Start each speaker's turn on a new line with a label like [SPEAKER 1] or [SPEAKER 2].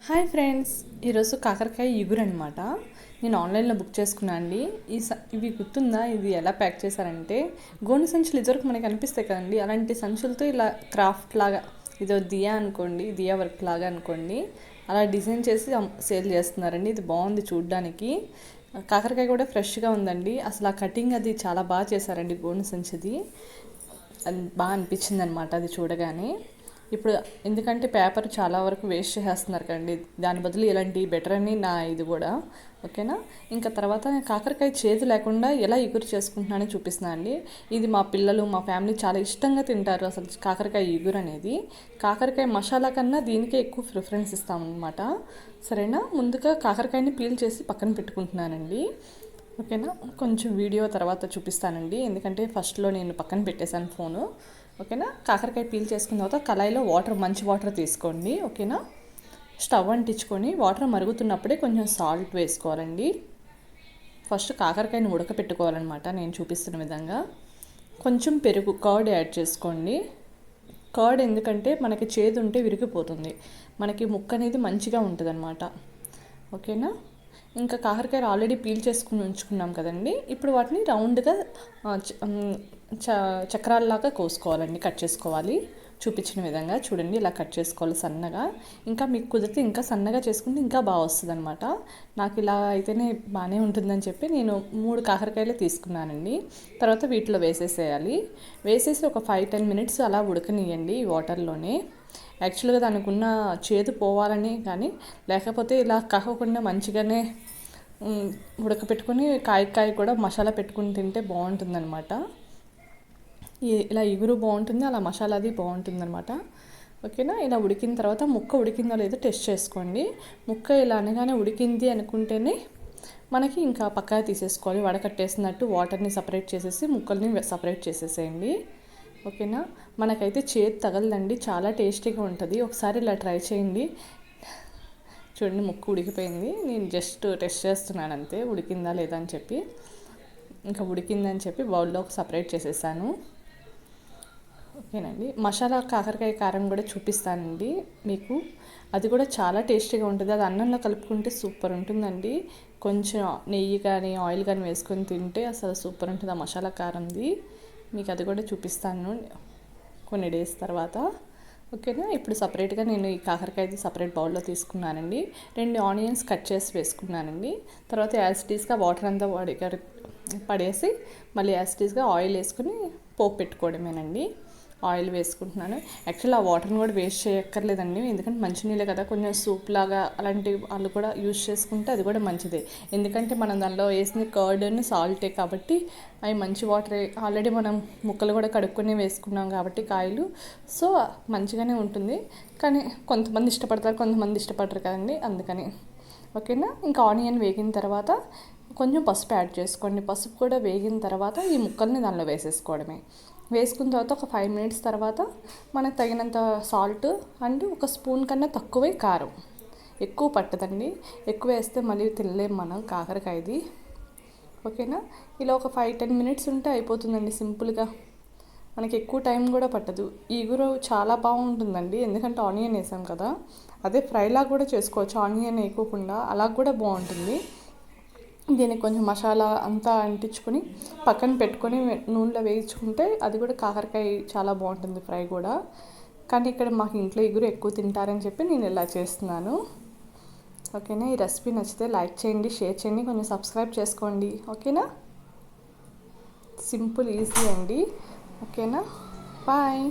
[SPEAKER 1] Hi friends, ఈరోజు కాకరకాయ ఇగురు అనమాట. నేను ఆన్లైన్లో బుక్ చేసుకున్నాను అండి. ఇవి గుర్తుందా? ఇది ఎలా ప్యాక్ చేశారంటే, గోను సంచులు ఇదివరకు మనకి అనిపిస్తాయి కదండి, అలాంటి సంచులతో ఇలా క్రాఫ్ట్ లాగా, ఇదో దియా అనుకోండి, దియా వర్క్ లాగా అనుకోండి, అలా డిజైన్ చేసి సేల్ చేస్తున్నారండి. ఇది బాగుంది చూడ్డానికి. కాకరకాయ కూడా ఫ్రెష్గా ఉందండి. అసలు ఆ కటింగ్ అది చాలా బాగా చేశారండి. గోను సంచిది అది బాగా అనిపించింది అనమాట అది చూడగానే. ఇప్పుడు ఎందుకంటే పేపర్ చాలా వరకు వేస్ట్ చేసేస్తున్నారు కదండి, దాని బదులు ఇలాంటి బెటర్ అని నా ఇది కూడా. ఓకేనా. ఇంకా తర్వాత నేను కాకరకాయ చేదు లేకుండా ఎలా ఇగురు చేసుకుంటున్నానని చూపిస్తున్నాను అండి. ఇది మా పిల్లలు మా ఫ్యామిలీ చాలా ఇష్టంగా తింటారు అసలు కాకరకాయ ఇగురు అనేది. కాకరకాయ మసాలా కన్నా దీనికే ఎక్కువ ప్రిఫరెన్స్ ఇస్తామన్నమాట. సరేనా. ముందుగా కాకరకాయని పీల్ చేసి పక్కన పెట్టుకుంటున్నానండి. ఓకేనా. కొంచెం వీడియో తర్వాత చూపిస్తానండి, ఎందుకంటే ఫస్ట్లో నేను పక్కన పెట్టేశాను ఫోను. ఓకేనా. కాకరకాయ పీల్ చేసుకున్న తర్వాత కళాయిలో మంచి వాటర్ తీసుకోండి. ఓకేనా. స్టవ్ అంటించుకొని వాటర్ మరుగుతున్నప్పుడే కొంచెం సాల్ట్ వేసుకోవాలండి. ఫస్ట్ కాకరకాయని ఉడకపెట్టుకోవాలన్నమాట నేను చూపిస్తున్న విధంగా. కొంచెం పెరుగు కర్డ్ యాడ్ చేసుకోండి. కర్డ్ ఎందుకంటే మనకి చేదు ఉంటే విరిగిపోతుంది, మనకి ముక్క అనేది మంచిగా ఉంటుంది అనమాట. ఓకేనా. ఇంకా కాకరకాయలు ఆల్రెడీ పీల్ చేసుకుని ఉంచుకున్నాం కదండి. ఇప్పుడు వాటిని రౌండ్గా చక్రాల్లాగా కోసుకోవాలండి, కట్ చేసుకోవాలి. చూపించిన విధంగా చూడండి, ఇలా కట్ చేసుకోవాలి సన్నగా. ఇంకా మీకు కుదిరితే ఇంకా సన్నగా చేసుకుంటే ఇంకా బాగా వస్తుంది అనమాట. నాకు ఇలా అయితేనే బాగానే ఉంటుందని చెప్పి నేను 3 కాకరకాయలు తీసుకున్నానండి. తర్వాత వీటిలో వేసేసేయాలి. వేసేసి ఒక 5-10 మినిట్స్ అలా ఉడకనియండి ఈ వాటర్లోనే. యాక్చువల్గా దానికి ఉన్న చేదు పోవాలని, కానీ లేకపోతే ఇలా కాకుండా మంచిగానే ఉడకపెట్టుకొని కాయ కూడా మసాలా పెట్టుకుని తింటే బాగుంటుందన్నమాట. ఇలా ఇగురు బాగుంటుంది, అలా మసాలాది బాగుంటుంది అనమాట. ఓకేనా. ఇలా ఉడికిన తర్వాత ముక్క ఉడికిందో లేదో టెస్ట్ చేసుకోండి. ముక్క ఇలా అనగానే ఉడికింది అనుకుంటేనే మనకి ఇంకా పక్కగా తీసేసుకోవాలి. వడకట్టేసినట్టు వాటర్ని సపరేట్ చేసేసి ముక్కల్ని సపరేట్ చేసేసేయండి. ఓకేనా. మనకైతే చేదు తగలదండి, చాలా టేస్టీగా ఉంటుంది. ఒకసారి ఇలా ట్రై చేయండి. చూడండి, ముక్క ఉడికిపోయింది. నేను జస్ట్ టెస్ట్ చేస్తున్నాను అంతే, ఉడికిందా లేదా అని చెప్పి. ఇంకా ఉడికిందని చెప్పి బౌల్లో సపరేట్ చేసేసాను. ఓకేనండి. మసాలా కాకరకాయ కారం కూడా చూపిస్తానండి మీకు. అది కూడా చాలా టేస్టీగా ఉంటుంది. అది అన్నంలో కలుపుకుంటే సూపర్ ఉంటుందండి. కొంచెం నెయ్యి కానీ ఆయిల్ కానీ వేసుకొని తింటే అసలు సూపర్ ఉంటుంది ఆ మసాలా కారంది. మీకు అది కూడా చూపిస్తాను కొన్ని డేస్ తర్వాత. ఓకేనా. ఇప్పుడు సపరేట్గా నేను ఈ కాకరకాయది సపరేట్ బౌల్లో తీసుకున్నానండి. 2 ఆనియన్స్ కట్ చేసి వేసుకున్నానండి. తర్వాత యాసిటీస్గా వాటర్ అంతా పడేసి మళ్ళీ యాసిటీస్గా ఆయిల్ వేసుకుని పోపు పెట్టుకోవడమేనండి. ఆయిల్ వేసుకుంటున్నాను. యాక్చువల్లీ ఆ వాటర్ని కూడా వేస్ట్ చేయక్కర్లేదండి, ఎందుకంటే మంచినీళ్ళే కదా. కొంచెం సూప్ లాగా అలాంటి వాళ్ళు కూడా యూజ్ చేసుకుంటే అది కూడా మంచిదే. ఎందుకంటే మనం దానిలో వేసిన కర్డ్ అని సాల్టే కాబట్టి అవి మంచి వాటరే. ఆల్రెడీ మనం ముక్కలు కూడా కడుక్కొని వేసుకున్నాం కాబట్టి కాయలు, సో మంచిగానే ఉంటుంది. కానీ కొంతమంది ఇష్టపడతారు, కొంతమంది ఇష్టపడరు కదండి, అందుకని. ఓకేనా. ఇంకా ఆనియన్ వేగిన తర్వాత కొంచెం పసుపు యాడ్ చేసుకోండి. పసుపు కూడా వేగిన తర్వాత ఈ ముక్కల్ని దానిలో వేసేసుకోవడమే. వేసుకున్న తర్వాత ఒక 5 మినిట్స్ తర్వాత మనకు తగినంత సాల్ట్ అండ్ ఒక స్పూన్ కన్నా తక్కువే కారం. ఎక్కువ పట్టదండి, ఎక్కువ వేస్తే మళ్ళీ తినలేం మనం కాకరకాయది. ఓకేనా. ఇలా ఒక 5-10 మినిట్స్ ఉంటే అయిపోతుందండి సింపుల్గా. మనకి ఎక్కువ టైం కూడా పట్టదు. ఈ ఇగురు చాలా బాగుంటుందండి, ఎందుకంటే ఆనియన్ వేసాం కదా. అదే ఫ్రైలా కూడా చేసుకోవచ్చు, ఆనియన్ వేయకుండా అలా కూడా బాగుంటుంది. దీనికి కొంచెం మసాలా అంతా అంటించుకొని పక్కన పెట్టుకొని నూనెలో వేయించుకుంటే అది కూడా కాకరకాయ చాలా బాగుంటుంది ఫ్రై కూడా. కానీ ఇక్కడ మాకు ఇంట్లో ఇగురు ఎక్కువ తింటారని చెప్పి నేను ఇలా చేస్తున్నాను. ఓకేనా. ఈ రెసిపీ నచ్చితే లైక్ చేయండి, షేర్ చేయండి, కొంచెం సబ్స్క్రైబ్ చేసుకోండి. ఓకేనా. సింపుల్, ఈజీ అండి. ఓకేనా. బాయ్.